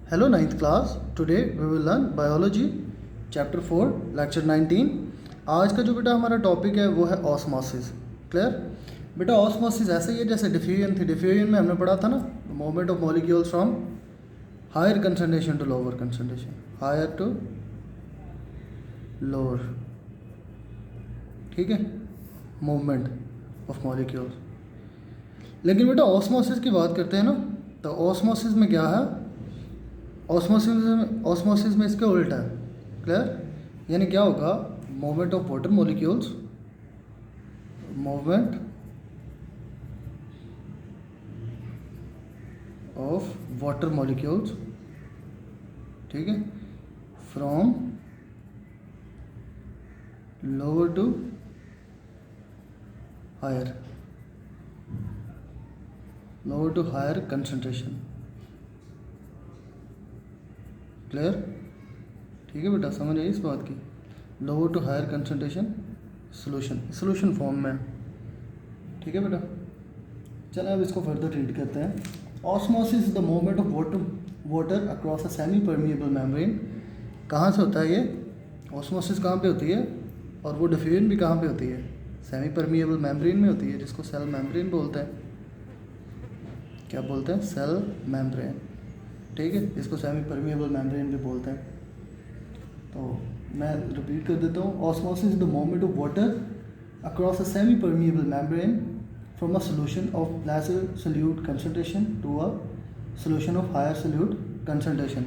Hello ninth class. Today we will learn biology chapter 4 lecture 19. आज का जो बेटा हमारा टॉपिक है वो है ऑस्मोसिस. क्लियर बेटा? ऑस्मोसिस ऐसे ही है जैसे डिफ्यूजन थी. डिफ्यूजन में हमने पढ़ा था ना, movement of molecules from higher concentration to lower concentration, higher to lower. ठीक है, मूवमेंट ऑफ मॉलिक्यूल्स. लेकिन बेटा ऑस्मोसिस की बात करते हैं ना, तो ऑस्मोसिस में क्या है? ऑस्मोसिस में इसके उल्टा है. क्लियर? यानी क्या होगा? Movement of water molecules, movement of water molecules, ठीक है, from lower to higher, lower to higher concentration. Clear? ठीक है बेटा, समझ आई इस बात की? Lower to higher concentration solution form में. ठीक है बेटा, चलो अब इसको फर्दर ट्रीट करते हैं. Osmosis is the movement of water across a semi permeable membrane. कहाँ से होता है ये? ऑस्मोसिस कहाँ पे होती है? और वो डिफ्यूजन भी कहाँ पे होती है? सेमी परमिएबल मेम्ब्रेन में होती है, जिसको सेल मेम्ब्रेन बोलते हैं. क्या बोलते हैं? Cell membrane. ठीक है, इसको सेमी परमिएबल मेम्ब्रेन भी बोलते हैं. तो मैं रिपीट कर देता हूँ. Osmosis is the movement of water across a semi permeable membrane from a solution of lesser solute concentration to a solution of higher solute concentration.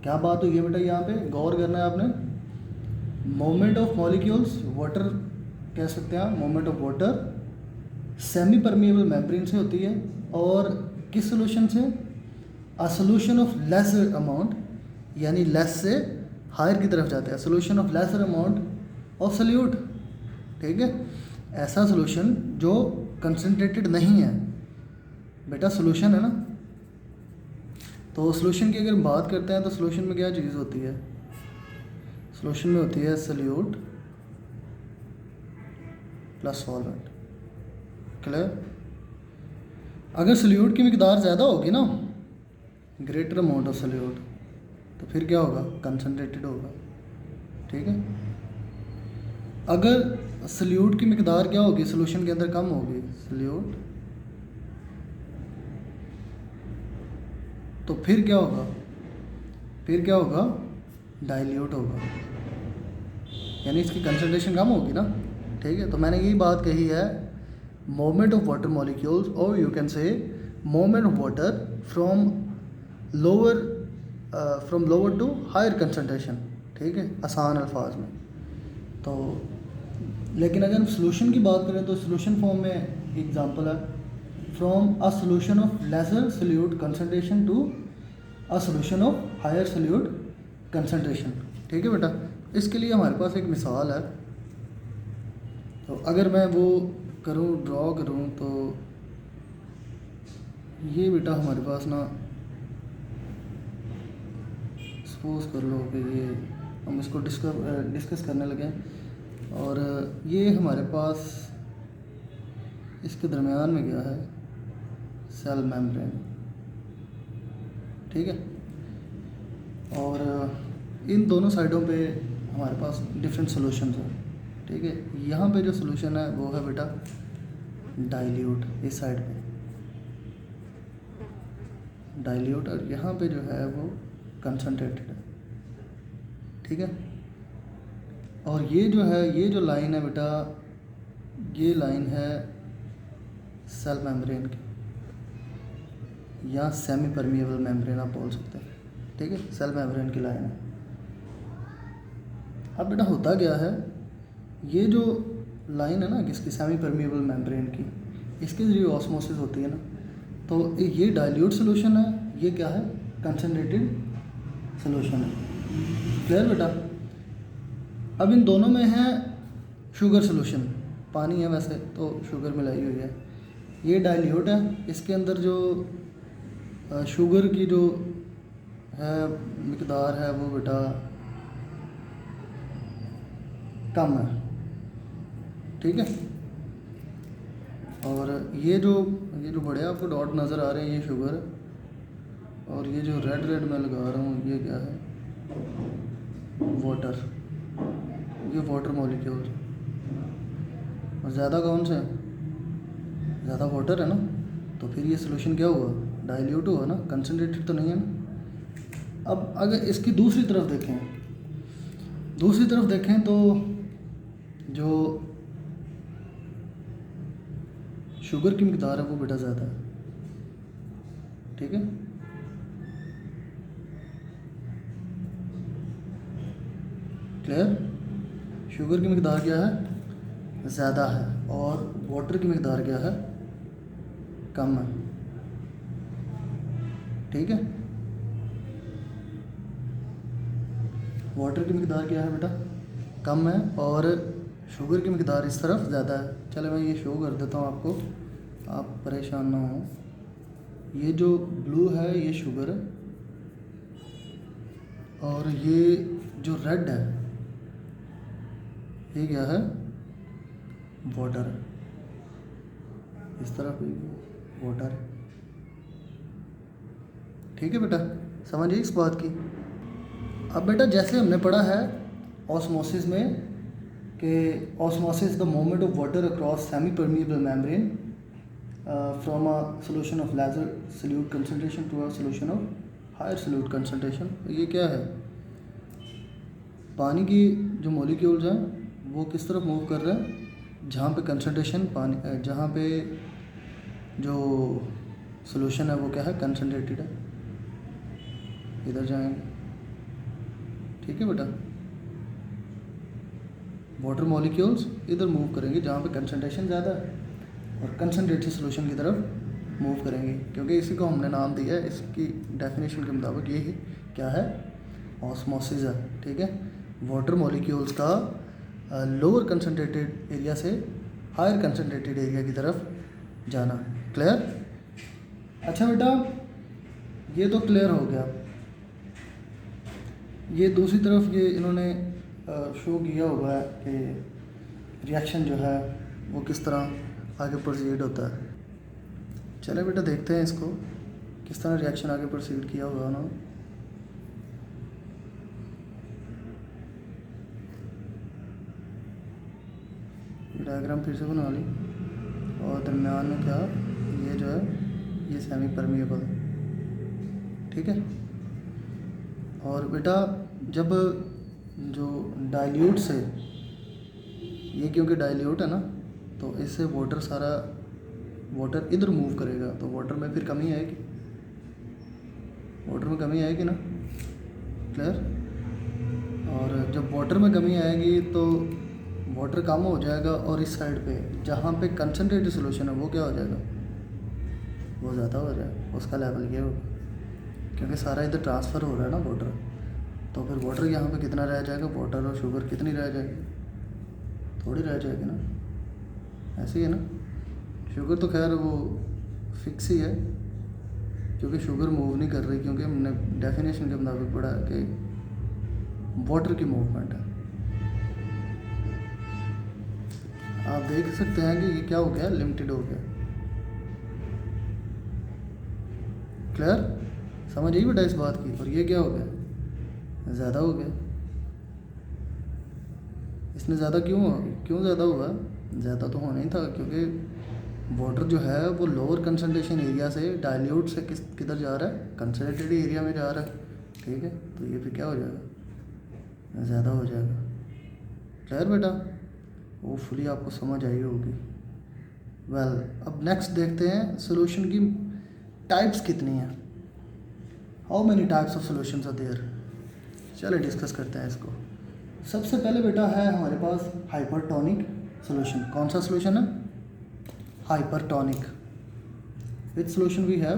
क्या बात हुई है बेटा? यहाँ पे गौर करना है आपने. मूवमेंट ऑफ मॉलिक्यूल्स, वाटर कह सकते हैं, movement of water semi permeable membrane से होती है. और किस सोल्यूशन से? अ सोल्यूशन ऑफ लेसर अमाउंट, यानी लेस से हायर की तरफ जाते हैं. Solution of lesser amount of solute. ठीक है, ऐसा सोल्यूशन जो कंसनट्रेटेड नहीं है. बेटा सोल्यूशन है ना, तो सोल्यूशन की अगर बात करते हैं तो सोल्यूशन में क्या चीज़ होती है? सोल्यूशन में होती है सोल्यूट प्लस सॉल्वेंट. क्लियर? अगर सोल्यूट की मिकदार ज़्यादा होगी ना, ग्रेटर अमाउंट ऑफ सोल्यूट, तो फिर क्या होगा? कंसनट्रेटेड होगा. ठीक है. अगर सोल्यूट की मिकदार क्या होगी? सोल्यूशन के अंदर कम होगी सोल्यूट, तो फिर क्या होगा? फिर क्या होगा? डाइल्यूट होगा, यानी इसकी कंसंट्रेशन कम होगी ना. ठीक है, तो मैंने यही बात कही है. मूवमेंट ऑफ वाटर मॉलिक्यूल्स, और you can say movement of water from lower to higher concentration. ठीक है, आसान अल्फाज में. तो लेकिन अगर हम सोल्यूशन की बात करें तो सोल्यूशन फॉर्म में एग्जांपल है from a solution of lesser solute concentration to a solution of higher solute concentration. ठीक है बेटा, इसके लिए हमारे पास एक मिसाल है. तो अगर मैं वो करूँ, ड्रॉ करूँ, तो ये बेटा हमारे पास ना, सपोज कर लो कि ये हम इसको डिस्कस करने लगे, और ये हमारे पास इसके दरमियान में क्या है? Cell membrane. ठीक है, और इन दोनों साइडों पे हमारे पास डिफरेंट सॉल्यूशंस हैं. ठीक है, यहाँ पे जो सॉल्यूशन है वो है बेटा डाइल्यूट. इस साइड पे डाइल्यूट, और यहाँ पे जो है वो कंसंट्रेटेड है. ठीक है, और ये जो है, ये जो लाइन है बेटा, ये लाइन है सेल मेम्ब्रेन की, या सेमी परमिएबल मेम्ब्रेन आप बोल सकते हैं. ठीक है, सेल मेम्ब्रेन की लाइन है. अब बेटा होता क्या है, ये जो लाइन है ना किसकी? सेमी परमिएबल मेम्ब्रेन की, इसके ज़रिए ऑस्मोसिस होती है ना. तो ये डाइल्यूट सोल्यूशन है, ये क्या है? कंसनट्रेटेड सोल्यूशन है. क्लियर बेटा? अब इन दोनों में है शुगर सोल्यूशन. पानी है वैसे तो, शुगर मिलाई हुई है. ये डाइल्यूट है, इसके अंदर जो शुगर की जो है मिकदार है वो बेटा कम है. ठीक है, और ये जो बड़े आपको डॉट नज़र आ रहे हैं, ये शुगर, और ये जो रेड रेड मैं लगा रहा हूँ ये क्या है, वाटर, ये वाटर मॉलिक्यूल। और ज़्यादा कौन सा है, ज़्यादा वाटर है ना, तो फिर ये सोल्यूशन क्या हुआ, डाइल्यूट हुआ ना, कंसनट्रेटेड तो नहीं है ना। अब अगर इसकी दूसरी तरफ देखें तो जो शुगर की मिकदार है वो बेटा ज़्यादा है, ठीक है। क्लियर, शुगर की मिकदार क्या है, ज़्यादा है, और वाटर की मिकदार क्या है, कम है, ठीक है। वाटर की मिकदार क्या है बेटा, कम है, और शुगर की मिकदार इस तरफ ज़्यादा है। चलो मैं ये शो कर देता हूँ आपको, आप परेशान ना हो। ये जो ब्लू है ये शुगर है, और ये जो रेड है ये क्या है, वाटर है, इस तरफ वाटर है, ठीक है बेटा, समझिए इस बात की। अब बेटा जैसे हमने पढ़ा है ऑस्मोसिस में कि osmosis the movement of water across semi permeable membrane from a solution of lesser solute concentration to a solution of higher solute concentration. ये क्या है, पानी की जो मॉलिक्यूल्स हैं वो किस तरफ मूव कर रहे हैं, जहाँ पे कंसंट्रेशन पानी, जहाँ पे जो सॉल्यूशन है वो क्या है, कंसंट्रेटेड है, इधर जाएंगे, ठीक है बेटा। वाटर मॉलिक्यूल्स इधर मूव करेंगे जहाँ पे कंसंट्रेशन ज़्यादा है, और कंसंट्रेटेड सॉल्यूशन की तरफ मूव करेंगे, क्योंकि इसी को हमने नाम दिया है, इसकी डेफिनेशन के मुताबिक ये क्या है, ऑस्मोसिस है, ठीक है। वाटर मॉलिक्यूल्स का लोअर कंसंट्रेटेड एरिया से हायर कंसंट्रेटेड एरिया की तरफ जाना। क्लियर, अच्छा बेटा ये तो क्लियर हो गया। ये दूसरी तरफ ये इन्होंने शो किया हुआ है कि रिएक्शन जो है वो किस तरह आगे प्रोसीड होता है। चले बेटा देखते हैं इसको किस तरह रिएक्शन आगे प्रोसीड किया हुआ उन्होंने। डायग्राम फिर से बना ली, और दरम्यान में क्या, ये जो है ये सेमी परमिएबल, ठीक है। और बेटा जब जो डाइल्यूट से, ये क्योंकि डाइल्यूट है ना, तो इससे वाटर सारा वाटर इधर मूव करेगा, तो वाटर में फिर कमी आएगी, वाटर में कमी आएगी ना। क्लियर, और जब वाटर में कमी आएगी तो वाटर कम हो जाएगा, और इस साइड पे जहाँ पे कंसनट्रेटेड सॉल्यूशन है वो क्या हो जाएगा, वो ज़्यादा हो जाएगा, उसका लेवल ये होगा, क्योंकि सारा इधर ट्रांसफ़र हो रहा है ना वाटर। तो फिर वाटर यहाँ पे कितना रह जाएगा, वाटर और शुगर कितनी रह जाएगी, थोड़ी रह जाएगी ना, ऐसे ही है ना। शुगर तो खैर वो फिक्स ही है, क्योंकि शुगर मूव नहीं कर रही, क्योंकि हमने डेफिनेशन के मुताबिक पढ़ा है कि वाटर की मूवमेंट है। आप देख सकते हैं कि ये क्या हो गया, लिमिटेड हो गया। क्लियर, समझ आई बेटा इस बात की। और ये क्या हो गया, ज़्यादा हो गया। इसने ज़्यादा क्यों ज़्यादा हुआ, ज़्यादा तो होना ही था, क्योंकि वाटर जो है वो लोअर कंसंट्रेशन एरिया से डाइल्यूट से किधर जा रहा है, कंसंट्रेटेड एरिया में जा रहा है, ठीक है। तो ये फिर क्या हो जाएगा, ज़्यादा हो जाएगा। क्लियर बेटा, वो फुली आपको समझ आई होगी। वेल, अब नेक्स्ट देखते हैं सॉल्यूशन की टाइप्स कितनी हैं, how many types of solutions are there. चलिए डिस्कस करते हैं इसको। सबसे पहले बेटा है हमारे पास हाइपरटोनिक सॉल्यूशन। कौन सा सॉल्यूशन है, hypertonic. Which solution we have,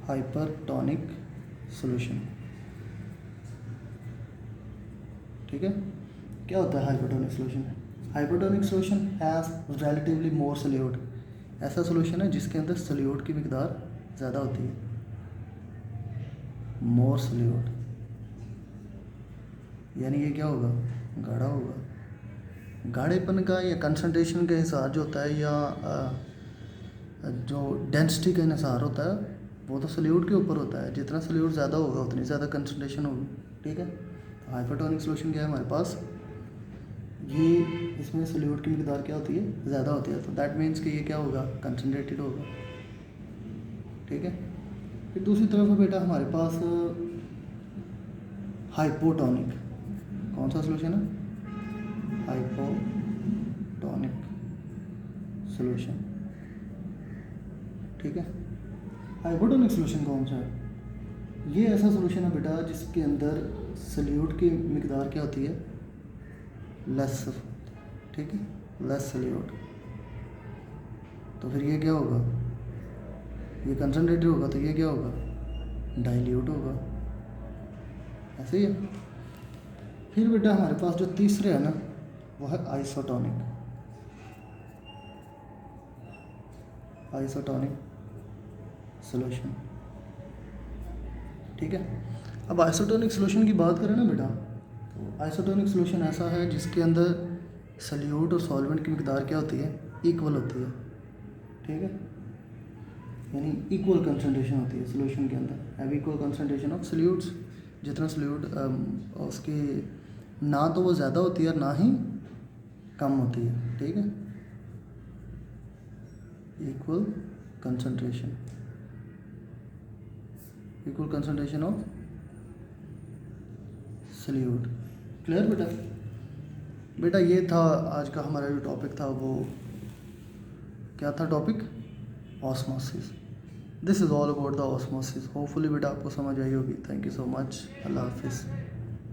hypertonic solution, ठीक है। क्या होता है hypertonic solution, hypertonic solution has relatively more solute. ऐसा सॉल्यूशन है जिसके अंदर सोल्यूट की मिकदार ज़्यादा होती है, मोर सोल्यूट, यानी ये क्या होगा, गाढ़ा होगा। गाढ़ेपन का या कंसंट्रेशन के हिसाब जो होता है, या जो डेंसिटी का इन्हिसार होता है वो तो सल्यूट के ऊपर होता है, जितना सल्यूट ज़्यादा होगा उतनी ज़्यादा कंसनट्रेशन होगी, ठीक है। तो हाइपरटोनिक सोल्यूशन क्या है हमारे पास, ये इसमें सल्यूट की मिकदार क्या होती है, ज़्यादा होती है, तो दैट मीन्स कि ये क्या होगा, कंसनट्रेटेड होगा, ठीक है। फिर दूसरी तरफ है बेटा हमारे पास हाइपोटोनिक, कौन सा सोल्यूशन है, हाइपोटोनिक सोल्यूशन, ठीक है। हाइपोटोनिक सोल्यूशन कौन सा है, ये ऐसा सोल्यूशन है बेटा जिसके अंदर सल्यूट की मिकदार क्या होती है, लेस, ठीक है, लेस सल्यूट। तो फिर ये क्या होगा, ये कंसनट्रेटेड होगा, तो ये क्या होगा, डाइल्यूट होगा, ऐसे ही है। फिर बेटा हमारे पास जो तीसरे है ना वो है आइसोटोनिक, आइसोटोनिक सोल्यूशन, ठीक है। अब आइसोटोनिक सोल्यूशन की बात करें ना बेटा, तो आइसोटोनिक सोल्यूशन ऐसा है जिसके अंदर सल्यूट और सॉल्वेंट की मिकदार क्या होती है, इक्वल होती है, ठीक है, यानी इक्वल कंसनट्रेशन होती है सोल्यूशन के अंदर, have equal concentration of salutes, जितना सल्यूट उसकी ना तो वो ज़्यादा होती है और ना ही कम होती है, ठीक है, equal concentration, equal concentration of solute, clear बेटा। बेटा ये था आज का हमारा जो टॉपिक था, वो क्या था topic, osmosis. This is all about the osmosis. Hopefully बेटा आपको समझ आई होगी। Thank you so much. अल्लाह हाफिज़।